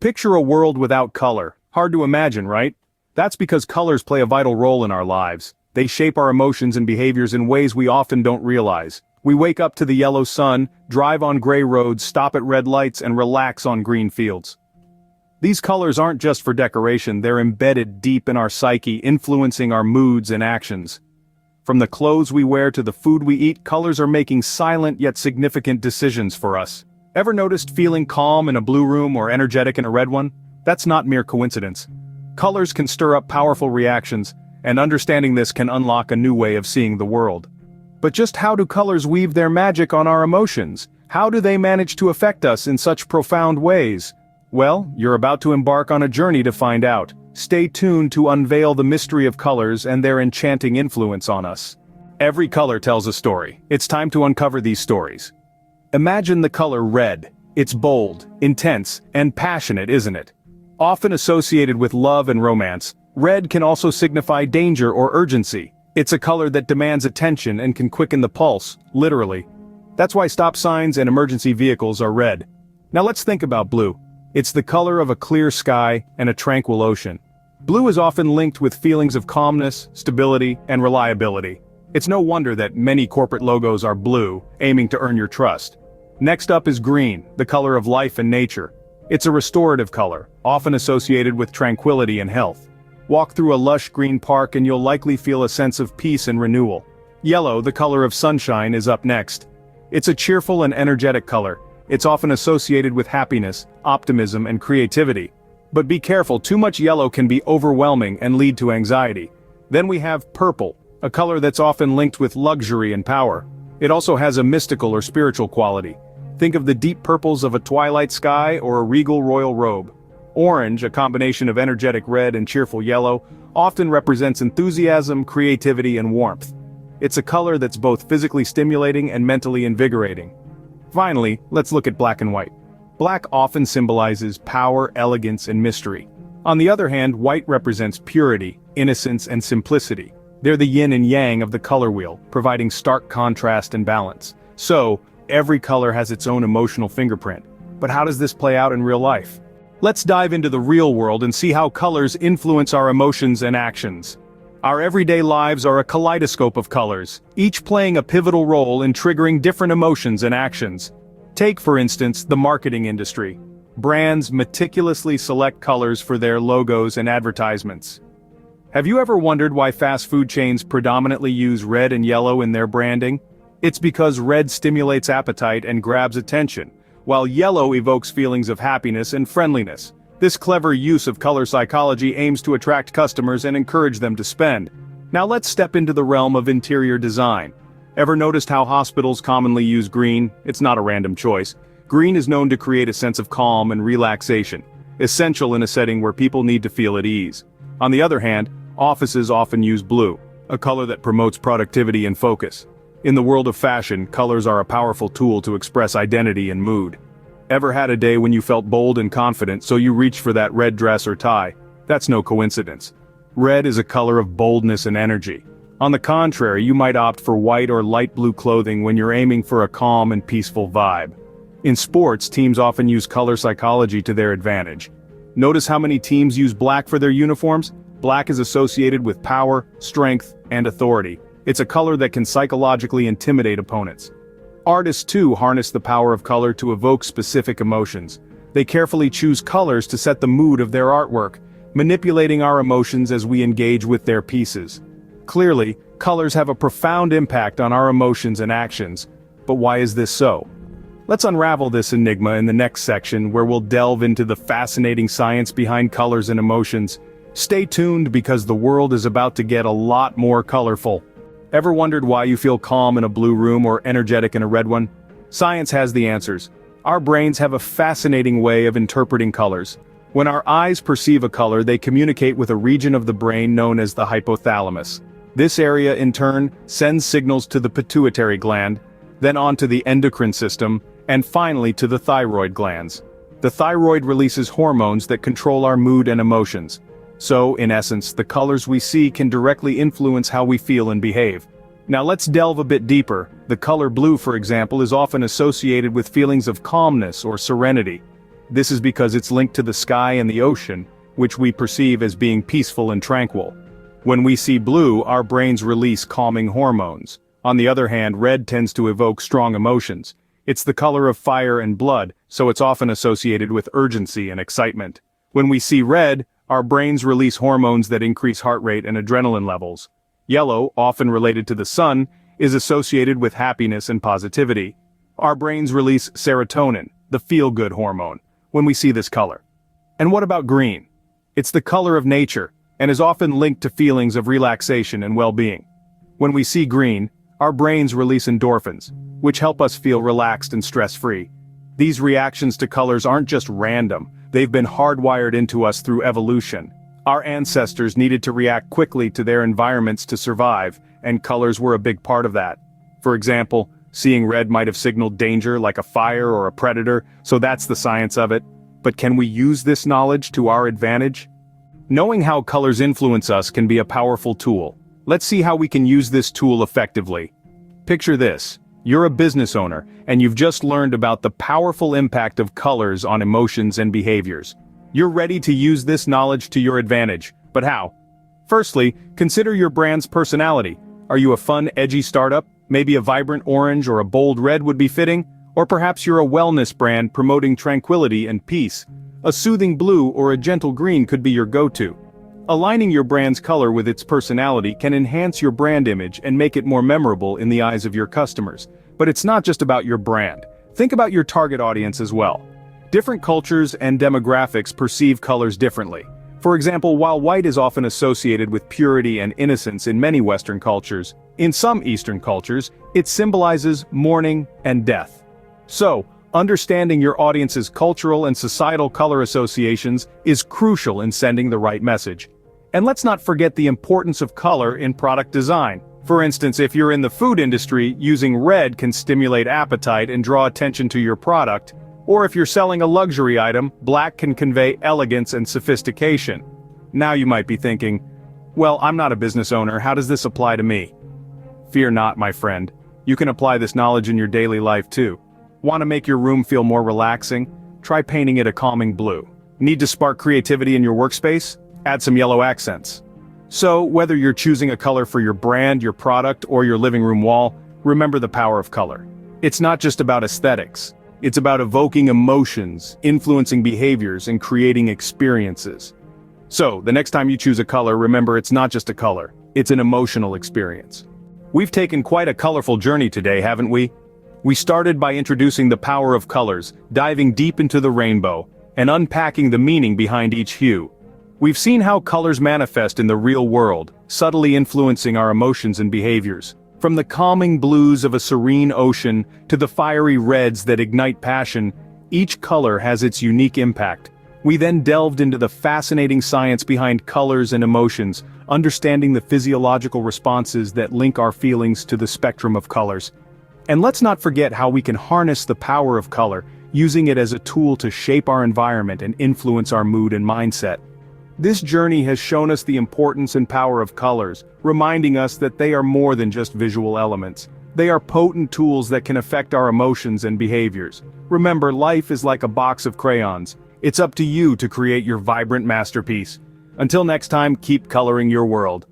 Picture a world without color. Hard to imagine, right? That's because colors play a vital role in our lives. They shape our emotions and behaviors in ways we often don't realize. We wake up to the yellow sun, drive on gray roads, stop at red lights, and relax on green fields. These colors aren't just for decoration, they're embedded deep in our psyche, influencing our moods and actions. From the clothes we wear to the food we eat, colors are making silent yet significant decisions for us. Ever noticed feeling calm in a blue room or energetic in a red one? That's not mere coincidence. Colors can stir up powerful reactions, and understanding this can unlock a new way of seeing the world. But just how do colors weave their magic on our emotions? How do they manage to affect us in such profound ways? Well, you're about to embark on a journey to find out. Stay tuned to unveil the mystery of colors and their enchanting influence on us. Every color tells a story. It's time to uncover these stories. Imagine the color red. It's bold, intense, and passionate, isn't it? Often associated with love and romance, red can also signify danger or urgency. It's a color that demands attention and can quicken the pulse, literally. That's why stop signs and emergency vehicles are red. Now let's think about blue. It's the color of a clear sky and a tranquil ocean. Blue is often linked with feelings of calmness, stability, and reliability. It's no wonder that many corporate logos are blue, aiming to earn your trust. Next up is green, the color of life and nature. It's a restorative color, often associated with tranquility and health. Walk through a lush green park and you'll likely feel a sense of peace and renewal. Yellow, the color of sunshine, is up next. It's a cheerful and energetic color. It's often associated with happiness, optimism, and creativity. But be careful, too much yellow can be overwhelming and lead to anxiety. Then we have purple, a color that's often linked with luxury and power. It also has a mystical or spiritual quality. Think of the deep purples of a twilight sky or a regal royal robe. Orange, a combination of energetic red and cheerful yellow, often represents enthusiasm, creativity, and warmth. It's a color that's both physically stimulating and mentally invigorating. Finally, let's look at black and white. Black often symbolizes power, elegance, and mystery. On the other hand, white represents purity, innocence, and simplicity. They're the yin and yang of the color wheel, providing stark contrast and balance. So, every color has its own emotional fingerprint. But how does this play out in real life? Let's dive into the real world and see how colors influence our emotions and actions. Our everyday lives are a kaleidoscope of colors, each playing a pivotal role in triggering different emotions and actions. Take, for instance, the marketing industry. Brands meticulously select colors for their logos and advertisements. Have you ever wondered why fast food chains predominantly use red and yellow in their branding? It's because red stimulates appetite and grabs attention, while yellow evokes feelings of happiness and friendliness. This clever use of color psychology aims to attract customers and encourage them to spend. Now let's step into the realm of interior design. Ever noticed how hospitals commonly use green? It's not a random choice. Green is known to create a sense of calm and relaxation, essential in a setting where people need to feel at ease. On the other hand, offices often use blue, a color that promotes productivity and focus. In the world of fashion, colors are a powerful tool to express identity and mood. Ever had a day when you felt bold and confident, so you reached for that red dress or tie? That's no coincidence. Red is a color of boldness and energy. On the contrary, you might opt for white or light blue clothing when you're aiming for a calm and peaceful vibe. In sports, teams often use color psychology to their advantage. Notice how many teams use black for their uniforms? Black is associated with power, strength, and authority. It's a color that can psychologically intimidate opponents. Artists too harness the power of color to evoke specific emotions. They carefully choose colors to set the mood of their artwork, manipulating our emotions as we engage with their pieces. Clearly, colors have a profound impact on our emotions and actions. But why is this so? Let's unravel this enigma in the next section, where we'll delve into the fascinating science behind colors and emotions. Stay tuned because the world is about to get a lot more colorful. Ever wondered why you feel calm in a blue room or energetic in a red one? Science has the answers. Our brains have a fascinating way of interpreting colors. When our eyes perceive a color, they communicate with a region of the brain known as the hypothalamus. This area, in turn, sends signals to the pituitary gland, then on to the endocrine system, and finally to the thyroid glands. The thyroid releases hormones that control our mood and emotions. So, in essence, the colors we see can directly influence how we feel and behave. Now let's delve a bit deeper. The color blue, for example, is often associated with feelings of calmness or serenity. This is because it's linked to the sky and the ocean, which we perceive as being peaceful and tranquil. When we see blue, our brains release calming hormones. On the other hand, red tends to evoke strong emotions. It's the color of fire and blood, so it's often associated with urgency and excitement. When we see red, our brains release hormones that increase heart rate and adrenaline levels. Yellow, often related to the sun, is associated with happiness and positivity. Our brains release serotonin, the feel-good hormone, when we see this color. And what about green? It's the color of nature, and is often linked to feelings of relaxation and well-being. When we see green, our brains release endorphins, which help us feel relaxed and stress-free. These reactions to colors aren't just random, they've been hardwired into us through evolution. Our ancestors needed to react quickly to their environments to survive, and colors were a big part of that. For example, seeing red might have signaled danger like a fire or a predator, so that's the science of it. But can we use this knowledge to our advantage? Knowing how colors influence us can be a powerful tool. Let's see how we can use this tool effectively. Picture this. You're a business owner, and you've just learned about the powerful impact of colors on emotions and behaviors. You're ready to use this knowledge to your advantage, but how? Firstly, consider your brand's personality. Are you a fun, edgy startup? Maybe a vibrant orange or a bold red would be fitting? Or perhaps you're a wellness brand promoting tranquility and peace. A soothing blue or a gentle green could be your go-to. Aligning your brand's color with its personality can enhance your brand image and make it more memorable in the eyes of your customers. But it's not just about your brand. Think about your target audience as well. Different cultures and demographics perceive colors differently. For example, while white is often associated with purity and innocence in many Western cultures, in some Eastern cultures, it symbolizes mourning and death. So, understanding your audience's cultural and societal color associations is crucial in sending the right message. And let's not forget the importance of color in product design. For instance, if you're in the food industry, using red can stimulate appetite and draw attention to your product. Or if you're selling a luxury item, black can convey elegance and sophistication. Now you might be thinking, well, I'm not a business owner, how does this apply to me? Fear not, my friend. You can apply this knowledge in your daily life too. Want to make your room feel more relaxing? Try painting it a calming blue. Need to spark creativity in your workspace? Add some yellow accents. So, whether you're choosing a color for your brand, your product, or your living room wall, remember the power of color. It's not just about aesthetics. It's about evoking emotions, influencing behaviors, and creating experiences. So, the next time you choose a color, remember it's not just a color, it's an emotional experience. We've taken quite a colorful journey today, haven't we? We started by introducing the power of colors, diving deep into the rainbow, and unpacking the meaning behind each hue. We've seen how colors manifest in the real world, subtly influencing our emotions and behaviors. From the calming blues of a serene ocean to the fiery reds that ignite passion, each color has its unique impact. We then delved into the fascinating science behind colors and emotions, understanding the physiological responses that link our feelings to the spectrum of colors. And let's not forget how we can harness the power of color, using it as a tool to shape our environment and influence our mood and mindset. This journey has shown us the importance and power of colors, reminding us that they are more than just visual elements. They are potent tools that can affect our emotions and behaviors. Remember, life is like a box of crayons. It's up to you to create your vibrant masterpiece. Until next time, keep coloring your world.